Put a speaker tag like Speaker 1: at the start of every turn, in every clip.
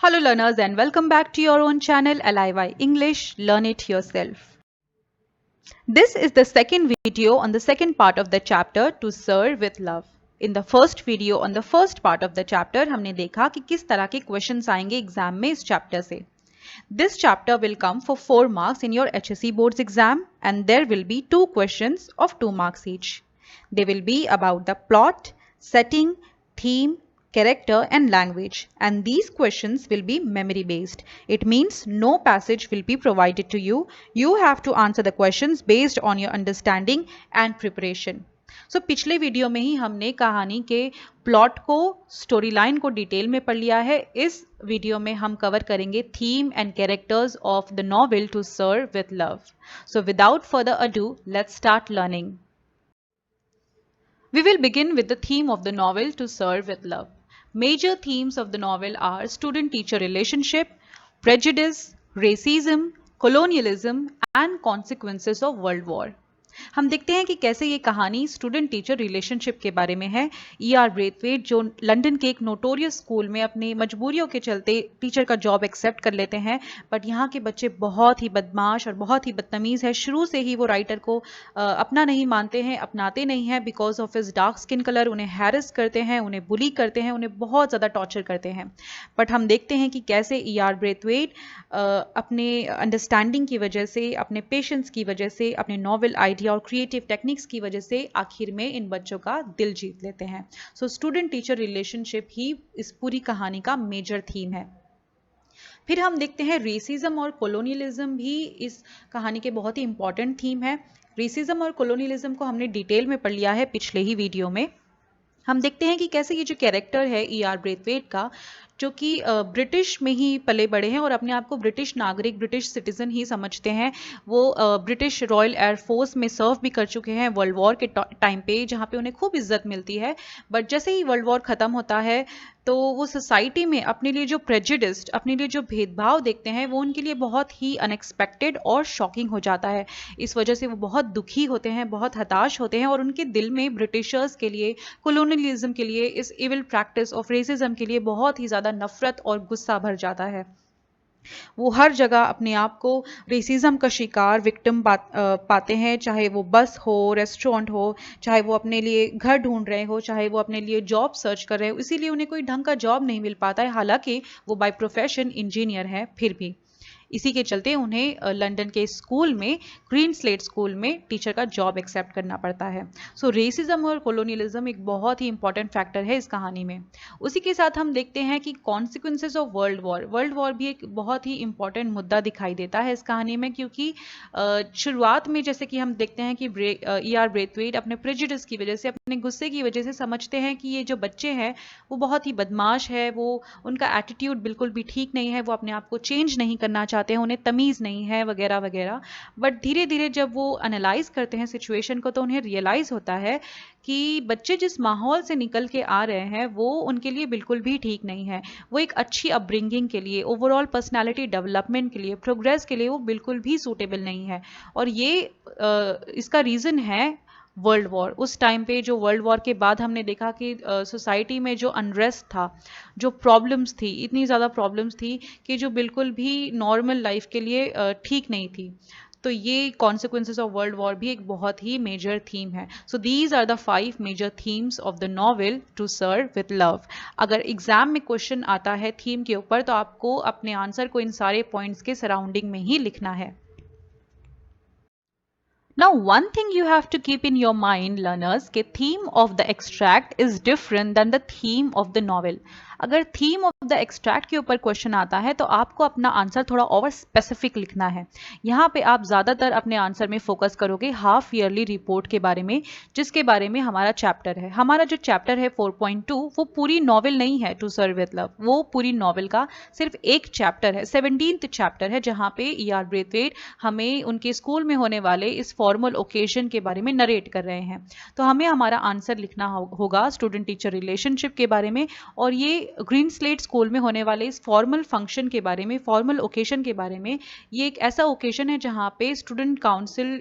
Speaker 1: Hello learners and welcome back to your own channel LIY English Learn It Yourself. This is the second video on the second part of the chapter To Serve with Love. In the first video on the first part of the chapter हमने देखा कि किस तरह के questions आएंगे exam में इस chapter से. This chapter will come for 4 marks in your HSC boards exam and there will be 2 questions of 2 marks each. They will be about the plot, setting, theme, character and language, and these questions will be memory based. It means no passage will be provided to you. You have to answer the questions based on your understanding and preparation. So पिछले video में ही हमने कहानी के plot को, story line को detail में पढ़ लिया है. इस वीडियो में हम कवर करेंगे theme and characters of the novel To Sir with Love. So without further ado let's start learning. We will begin with the theme of the novel To Serve with Love. Major themes of the novel are student-teacher relationship, prejudice, racism, colonialism and consequences of World War. हम देखते हैं कि कैसे ये कहानी student teacher relationship के बारे में है. E.R. ब्रेथवेट जो लंदन के एक नोटोरियस स्कूल में अपनी मजबूरियों के चलते टीचर का जॉब एक्सेप्ट कर लेते हैं, बट यहाँ के बच्चे बहुत ही बदमाश और बहुत ही बदतमीज़ है. शुरू से ही वो राइटर को अपना नहीं मानते हैं, अपनाते नहीं हैं because of his dark skin colour. उन्हें हैरेस करते हैं, उन्हें बुली करते हैं, उन्हें बहुत ज़्यादा टॉर्चर करते हैं. बट हम देखते हैं कि कैसे E.R. ब्रेथवेट अपने अंडरस्टैंडिंग की वजह से, अपने पेशेंस की वजह से, अपने नॉवल आइडिया और क्रिएटिव टेक्निक्स की वजह से आखिर में इन बच्चों का दिल जीत लेते हैं. सो स्टूडेंट टीचर रिलेशनशिप ही इस पूरी कहानी का मेजर थीम है. फिर हम देखते हैं रेसिज्म और कोलोनियलिज्म भी इस कहानी के बहुत ही इंपॉर्टेंट थीम है. रेसिज्म और कोलोनियलिज्म को हमने डिटेल में पढ़ लिया है पिछले ही वीडियो में. हम देखते हैं कि कैसे ये जो कैरेक्टर है E.R. ब्रेथवेट का, जो कि ब्रिटिश में ही पले बड़े हैं और अपने आप को ब्रिटिश नागरिक, ब्रिटिश सिटीजन ही समझते हैं. वो ब्रिटिश रॉयल एयरफोर्स में सर्व भी कर चुके हैं वर्ल्ड वॉर के टाइम पे, जहाँ पे उन्हें खूब इज्जत मिलती है. बट जैसे ही वर्ल्ड वॉर ख़त्म होता है तो वो सोसाइटी में अपने लिए जो प्रेजुडिस्ड, अपने लिए जो भेदभाव देखते हैं, वो उनके लिए बहुत ही अनएक्सपेक्टेड और शॉकिंग हो जाता है. इस वजह से वो बहुत दुखी होते हैं, बहुत हताश होते हैं और उनके दिल में ब्रिटिशर्स के लिए, कोलोनियलिज्म के लिए, इस इविल प्रैक्टिस ऑफ रेसिज्म के लिए बहुत ही ज़्यादा नफरत और गुस्सा भर जाता है. वो हर जगह अपने आप को रेसिज्म का शिकार, विक्टिम पाते हैं, चाहे वो बस हो, रेस्टोरेंट हो, चाहे वो अपने लिए घर ढूंढ रहे हो, चाहे वो अपने लिए जॉब सर्च कर रहे हो. इसीलिए उन्हें कोई ढंग का जॉब नहीं मिल पाता है, हालांकि वो बाय प्रोफेशन इंजीनियर है. फिर भी इसी के चलते उन्हें लंदन के स्कूल में, ग्रीन स्लेट स्कूल में टीचर का जॉब एक्सेप्ट करना पड़ता है. सो रेसिज्म और कोलोनियलिज्म एक बहुत ही इंपॉर्टेंट फैक्टर है इस कहानी में. उसी के साथ हम देखते हैं कि consequences of world war. World war भी एक बहुत ही इंपॉर्टेंट मुद्दा दिखाई देता है इस कहानी में, क्योंकि शुरुआत में जैसे कि हम देखते हैं कि E.R. ब्रेथवेट अपने प्रेजुडिस की वजह से, अपने गुस्से की वजह से समझते हैं कि ये जो बच्चे हैं वो बहुत ही बदमाश है, वो उनका एटीट्यूड बिल्कुल भी ठीक नहीं है, वो अपने आप को चेंज नहीं करना चाहते हैं, उन्हें तमीज़ नहीं है वगैरह वगैरह. बट धीरे धीरे जब वो एनालाइज करते हैं सिचुएशन को तो उन्हें रियलाइज होता है कि बच्चे जिस माहौल से निकल के आ रहे हैं वो उनके लिए बिल्कुल भी ठीक नहीं है. वो एक अच्छी अपब्रिंगिंग के लिए, ओवरऑल पर्सनालिटी डेवलपमेंट के लिए, प्रोग्रेस के लिए वो बिल्कुल भी सूटेबल नहीं है. और ये इसका रीज़न है वर्ल्ड वॉर. उस टाइम पे जो वर्ल्ड वॉर के बाद हमने देखा कि सोसाइटी में जो अनरेस्ट था, जो प्रॉब्लम्स थी, इतनी ज़्यादा प्रॉब्लम्स थी कि जो बिल्कुल भी नॉर्मल लाइफ के लिए ठीक नहीं थी. तो ये कॉन्सिक्वेंसेस ऑफ वर्ल्ड वॉर भी एक बहुत ही मेजर थीम है. So these are the 5 major themes of the novel To Sir with Love. अगर एग्जाम में क्वेश्चन आता है थीम के ऊपर तो आपको अपने आंसर को इन सारे पॉइंट्स के सराउंडिंग में ही लिखना है. Now, one thing you have to keep in your mind, learners, कि theme of the extract is different than the theme of the novel. अगर थीम ऑफ द एक्सट्रैक्ट के ऊपर क्वेश्चन आता है तो आपको अपना आंसर थोड़ा और स्पेसिफिक लिखना है. यहाँ पे आप ज़्यादातर अपने आंसर में फोकस करोगे हाफ ईयरली रिपोर्ट के बारे में, जिसके बारे में हमारा चैप्टर है. हमारा जो चैप्टर है 4.2 वो पूरी नॉवेल नहीं है टू सर्व विथ लव. वो पूरी नॉवेल का सिर्फ एक चैप्टर है, 17th चैप्टर है, जहाँ पे E.R. ब्रेथवेट हमें उनके स्कूल में होने वाले इस फॉर्मल ओकेजन के बारे में नरेट कर रहे हैं. तो हमें हमारा आंसर लिखना होगा स्टूडेंट टीचर रिलेशनशिप के बारे में. और ये ग्रीन स्लेट स्कूल में होने वाले इस फॉर्मल फंक्शन के बारे में, फॉर्मल ओकेशन के बारे में, ये एक ऐसा ओकेशन है जहाँ पे स्टूडेंट काउंसिल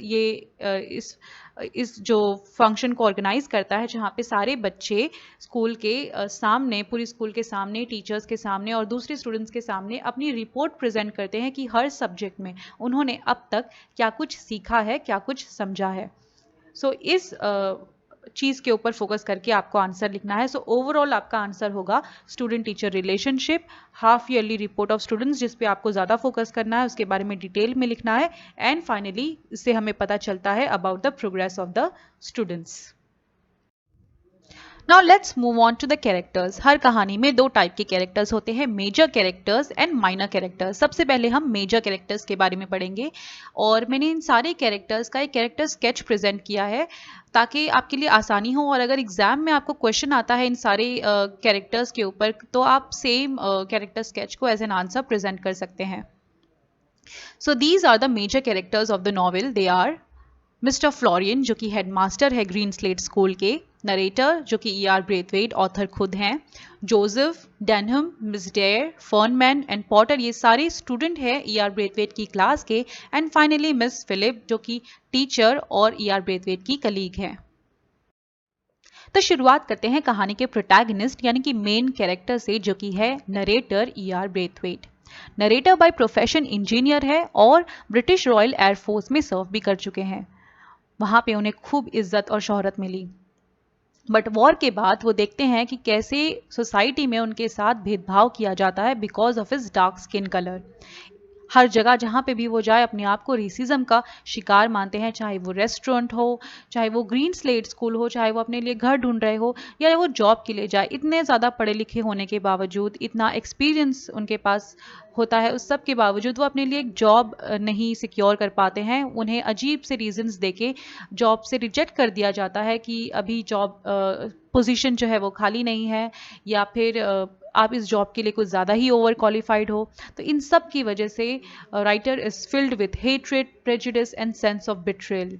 Speaker 1: इस जो फंक्शन को ऑर्गेनाइज करता है, जहाँ पे सारे बच्चे स्कूल के सामने, पूरी स्कूल के सामने, टीचर्स के सामने और दूसरे स्टूडेंट्स के सामने अपनी रिपोर्ट प्रेजेंट करते हैं कि हर सब्जेक्ट में उन्होंने अब तक क्या कुछ सीखा है, क्या कुछ समझा है। सो इस चीज़ के ऊपर फोकस करके आपको आंसर लिखना है। सो ओवरऑल आपका आंसर होगा student teacher relationship, half yearly report of students, जिस पे आपको ज़्यादा फोकस करना है, उसके बारे में डिटेल में लिखना है, एंड फाइनली इससे हमें पता चलता है about the progress of the students. Now let's move on to the characters. हर कहानी में दो टाइप के कैरेक्टर्स होते हैं, major characters and minor characters. सबसे पहले हम मेजर कैरेक्टर्स के बारे में पढ़ेंगे और मैंने इन सारे कैरेक्टर्स का एक कैरेक्टर स्केच प्रेजेंट किया है ताकि आपके लिए आसानी हो, और अगर एग्जाम में आपको क्वेश्चन आता है इन सारे कैरेक्टर्स के ऊपर तो आप सेम कैरेक्टर स्केच को एज एन आंसर प्रेजेंट कर सकते हैं। So these are the major characters of the novel. They are Mister Florian, जो कि हेडमास्टर है ग्रीन स्लेट स्कूल के, नरेटर जो कि E.R. ब्रेथवेट ऑथर खुद हैं, Joseph, Denham, Miss Dare, Fernman and Potter, ये सारे स्टूडेंट हैं E.R. ब्रेथवेट की क्लास के, एंड फाइनली मिस फिलिप जो कि टीचर और E.R. ब्रेथवेट की कलीग हैं। तो शुरुआत करते हैं कहानी के प्रोटैगनिस्ट यानी कि मेन कैरेक्टर से, जो कि है narrator E.R. Braithwaite. Narrator by profession engineer है और ब्रिटिश रॉयल एयरफोर्स में सर्व भी कर चुके हैं। वहां पे उन्हें खूब इज्जत और शोहरत मिली, बट वॉर के बाद वो देखते हैं कि कैसे सोसाइटी में उनके साथ भेदभाव किया जाता है because of his dark skin colour. हर जगह जहाँ पे भी वो जाए अपने आप को रेसिज्म का शिकार मानते हैं, चाहे वो रेस्टोरेंट हो, चाहे वो ग्रीन स्लेट स्कूल हो, चाहे वो अपने लिए घर ढूंढ रहे हो या वो जॉब के लिए जाए। इतने ज़्यादा पढ़े लिखे होने के बावजूद, इतना एक्सपीरियंस उनके पास होता है, उस सब के बावजूद वो अपने लिए एक जॉब नहीं सिक्योर कर पाते हैं। उन्हें अजीब से रीजंस देके जॉब से रिजेक्ट कर दिया जाता है कि अभी जॉब पोजीशन जो है वो खाली नहीं है, या फिर आप इस जॉब के लिए कुछ ज़्यादा ही ओवर क्वालिफाइड हो। तो इन सब की वजह से writer is filled with hatred, prejudice and sense of betrayal.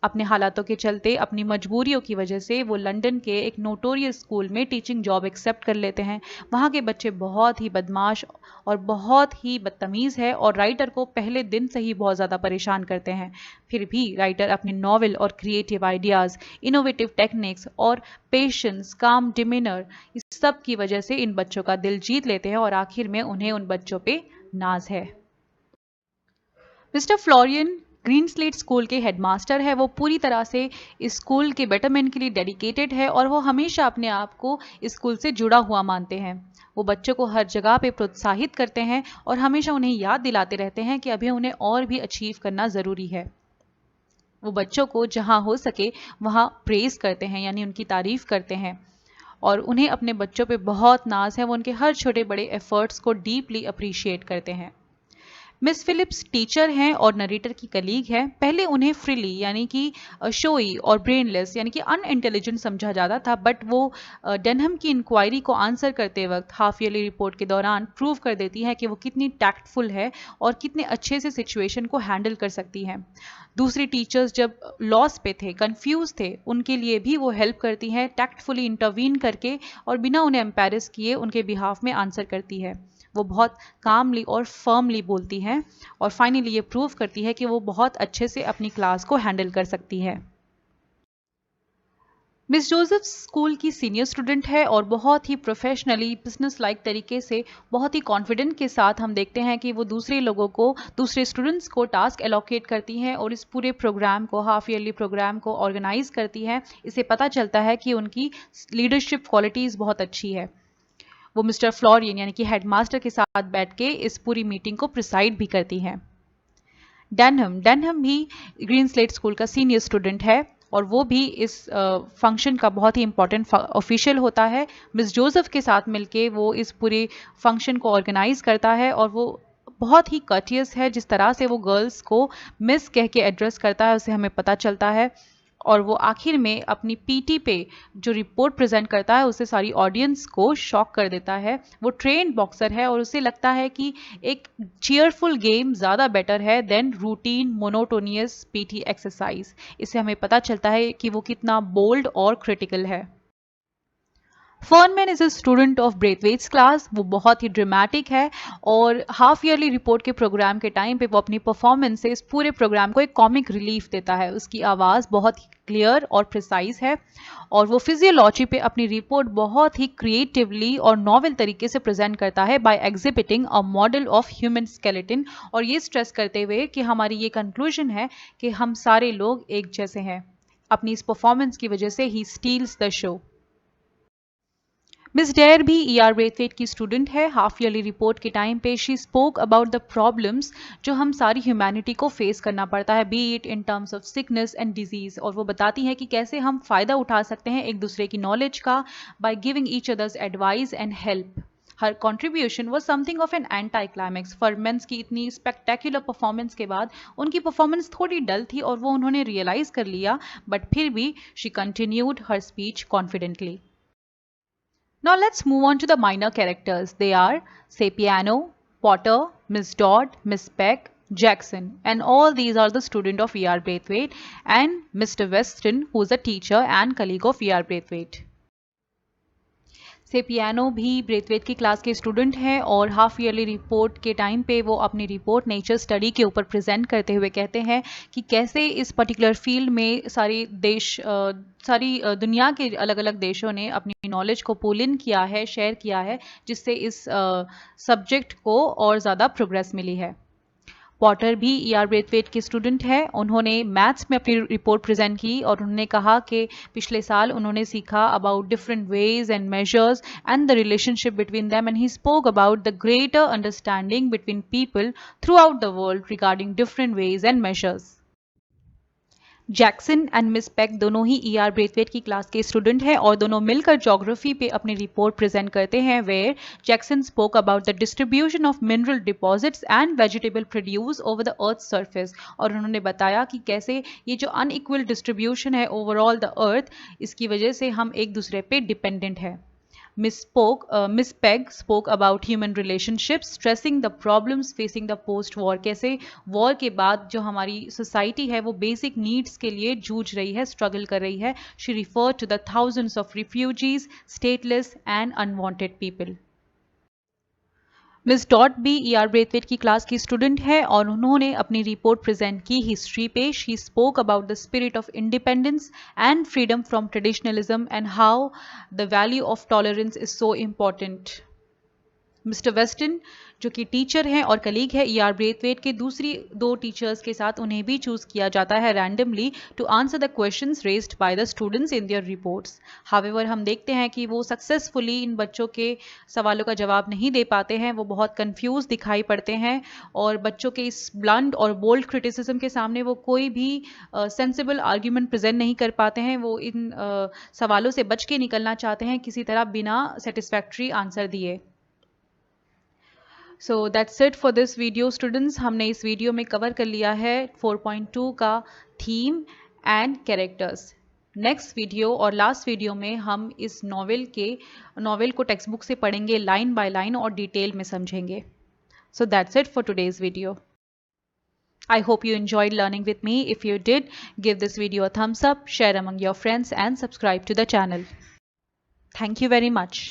Speaker 1: अपने हालातों के चलते, अपनी मजबूरियों की वजह से वो लंदन के एक नोटोरियस स्कूल में टीचिंग जॉब एक्सेप्ट कर लेते हैं। वहाँ के बच्चे बहुत ही बदमाश और बहुत ही बदतमीज़ है और राइटर को पहले दिन से ही बहुत ज़्यादा परेशान करते हैं। फिर भी राइटर अपने नॉवेल और क्रिएटिव आइडियाज़, इनोवेटिव टेक्निक्स और पेशेंस, काम डिमिनर, इस सब की वजह से इन बच्चों का दिल जीत लेते हैं और आखिर में उन्हें उन बच्चों पे नाज है। Mister Florian green slate School के हेडमास्टर है। वो पूरी तरह से इस स्कूल के बेटरमेंट के लिए डेडिकेटेड है और वो हमेशा अपने आप को इस स्कूल से जुड़ा हुआ मानते हैं। वो बच्चों को हर जगह पे प्रोत्साहित करते हैं और हमेशा उन्हें याद दिलाते रहते हैं कि अभी उन्हें और भी अचीव करना ज़रूरी है। वो बच्चों को जहाँ हो सके वहाँ प्रेज करते हैं, यानी उनकी तारीफ करते हैं, और उन्हें अपने बच्चों पे बहुत नाज है। वो उनके हर छोटे बड़े एफर्ट्स को डीपली अप्रिशिएट करते हैं। मिस फिलिप्स टीचर हैं और नरेटर की कलीग है। पहले उन्हें फ्रीली यानी कि शोई और ब्रेनलेस यानी कि अनइंटेलिजेंट समझा जाता था, बट वो डेनहम की इंक्वायरी को आंसर करते वक्त हाफ ईयरली रिपोर्ट के दौरान प्रूव कर देती है कि वो कितनी टैक्टफुल है और कितने अच्छे से सिचुएशन को हैंडल कर सकती है। दूसरी टीचर्स जब लॉस पे थे, कंफ्यूज थे, उनके लिए भी वो हेल्प करती हैं, टैक्टफुली इंटरवीन करके और बिना उन्हें एम्पैरस किए उनके बिहाफ में आंसर करती है। वो बहुत कामली और फर्मली बोलती हैं और फाइनली ये प्रूव करती है कि वो बहुत अच्छे से अपनी क्लास को हैंडल कर सकती है। मिस जोसेफ स्कूल की सीनियर स्टूडेंट है और बहुत ही प्रोफेशनली, बिजनेस लाइक तरीके से, बहुत ही कॉन्फिडेंट के साथ हम देखते हैं कि वो दूसरे लोगों को, दूसरे स्टूडेंट्स को टास्क एलोकेट करती हैं और इस पूरे प्रोग्राम को, हाफ ईयरली प्रोग्राम को ऑर्गेनाइज करती हैं। इससे पता चलता है कि उनकी लीडरशिप क्वालिटीज़ बहुत अच्छी है। वो मिस्टर फ्लोरियन यानी कि हेडमास्टर के साथ बैठ के इस पूरी मीटिंग को प्रिसाइड भी करती हैं। डेनहम भी ग्रीन स्लेट स्कूल का सीनियर स्टूडेंट है और वो भी इस फंक्शन का बहुत ही इंपॉर्टेंट ऑफिशियल होता है। मिस जोसेफ के साथ मिलके वो इस पूरे फंक्शन को ऑर्गेनाइज करता है और वो बहुत ही कर्टियस है। जिस तरह से वो गर्ल्स को मिस कह के एड्रेस करता है उससे हमें पता चलता है। और वो आखिर में अपनी पीटी पे जो रिपोर्ट प्रेजेंट करता है उससे सारी ऑडियंस को शॉक कर देता है। वो ट्रेन्ड बॉक्सर है और उसे लगता है कि एक चीयरफुल गेम ज़्यादा बेटर है than routine monotonous PT exercise. इससे हमें पता चलता है कि वो कितना बोल्ड और क्रिटिकल है। Fernman is a student of Braithwaite's class. वो बहुत ही ड्रामेटिक है और हाफ ईयरली रिपोर्ट के प्रोग्राम के टाइम पे वो अपनी परफॉर्मेंस से इस पूरे प्रोग्राम को एक कॉमिक रिलीफ देता है। उसकी आवाज़ बहुत ही क्लियर और प्रिसाइज है और वो फिजियोलॉजी पे अपनी रिपोर्ट बहुत ही क्रिएटिवली और नॉवेल तरीके से प्रेजेंट करता है by exhibiting a model of human skeleton, और ये स्ट्रेस करते हुए कि हमारी ये कंक्लूजन है कि हम सारे लोग एक जैसे हैं। अपनी इस परफॉर्मेंस की वजह से ही steals the show. Miss Dare भी ईआर ब्रेथवेट की स्टूडेंट है। हाफ ईयरली रिपोर्ट के टाइम पे she spoke about the problems जो हम सारी ह्यूमैनिटी को फेस करना पड़ता है, be it in terms of sickness and disease, और वो बताती है कि कैसे हम फ़ायदा उठा सकते हैं एक दूसरे की नॉलेज का by giving each others advice and help. हर contribution was something of an anti climax. फर्मेंस की इतनी स्पेक्टेकुलर परफॉर्मेंस के बाद उनकी परफॉर्मेंस थोड़ी डल थी और वो उन्होंने रियलाइज़ कर लिया, बट फिर भी she continued her speech confidently. Now let's move on to the minor characters. They are Sapiano, Potter, Miss Dodd, Miss Peck, Jackson, and all these are the student of E.R. Braithwaite, and Mr. Weston, who is a teacher and colleague of E.R. Braithwaite. से piano भी Brathwaite की class के student हैं और half yearly report के time पे वो अपनी रिपोर्ट नेचर स्टडी के ऊपर प्रेजेंट करते हुए कहते हैं कि कैसे इस पर्टिकुलर फील्ड में सारी दुनिया के अलग अलग देशों ने अपनी नॉलेज को पुल इन किया है, शेयर किया है, जिससे इस सब्जेक्ट को और ज़्यादा प्रोग्रेस मिली है। पॉटर भी ईआर ब्रेथवेट के स्टूडेंट है। उन्होंने मैथ्स में अपनी रिपोर्ट प्रेजेंट की और उन्होंने कहा कि पिछले साल उन्होंने सीखा about different ways and measures and the relationship between them, and he spoke about the greater understanding between people through out the world regarding different ways and measures. Jackson and miss pack दोनों ही ER Braithwaite की class के student हैं और दोनों मिलकर geography पे अपनी report present करते हैं, where Jackson spoke about the distribution of mineral deposits and vegetable produce over the earth surface, और उन्होंने बताया कि कैसे ये जो अनइक्वल डिस्ट्रीब्यूशन है ओवरऑल द अर्थ, इसकी वजह से हम एक दूसरे पे डिपेंडेंट है। Miss Peg spoke about human relationships, stressing the problems facing the post-war, कैसे वॉर के बाद जो हमारी सोसाइटी है वो बेसिक नीड्स के लिए जूझ रही है, स्ट्रगल कर रही है। She referred to the thousands of refugees, stateless and unwanted people. Miss Dot भी ईआर ब्रेथवेट की क्लास की स्टूडेंट है और उन्होंने अपनी रिपोर्ट प्रेजेंट की हिस्ट्री पे। She spoke about the spirit of independence and freedom from traditionalism and how the value of tolerance is so important. Mister Weston जो कि टीचर हैं और कलीग है ईआर ब्रेथवेट के, दूसरी दो टीचर्स के साथ उन्हें भी चूज किया जाता है randomly to answer the questions raised by the students in their reports. However हम देखते हैं कि वो सक्सेसफुली इन बच्चों के सवालों का जवाब नहीं दे पाते हैं, वो बहुत कंफ्यूज दिखाई पड़ते हैं और बच्चों के इस ब्लंट और बोल्ड क्रिटिसिज्म के सामने वो कोई भी सेंसिबल आर्ग्यूमेंट प्रेजेंट नहीं कर पाते हैं। वो इन सवालों से बच के निकलना चाहते हैं किसी तरह बिना सेटिस्फैक्ट्री आंसर दिए। So that's it for this video students. हमने इस वीडियो में कवर कर लिया है 4.2 का theme and characters. Next video और लास्ट वीडियो में हम इस नॉवेल को टेक्स्ट बुक से पढ़ेंगे, लाइन बाय लाइन और डिटेल में समझेंगे। So that's it for today's video. I hope you enjoyed learning with me. If you did, give this video a thumbs up, share among your friends and subscribe to the channel. Thank you very much.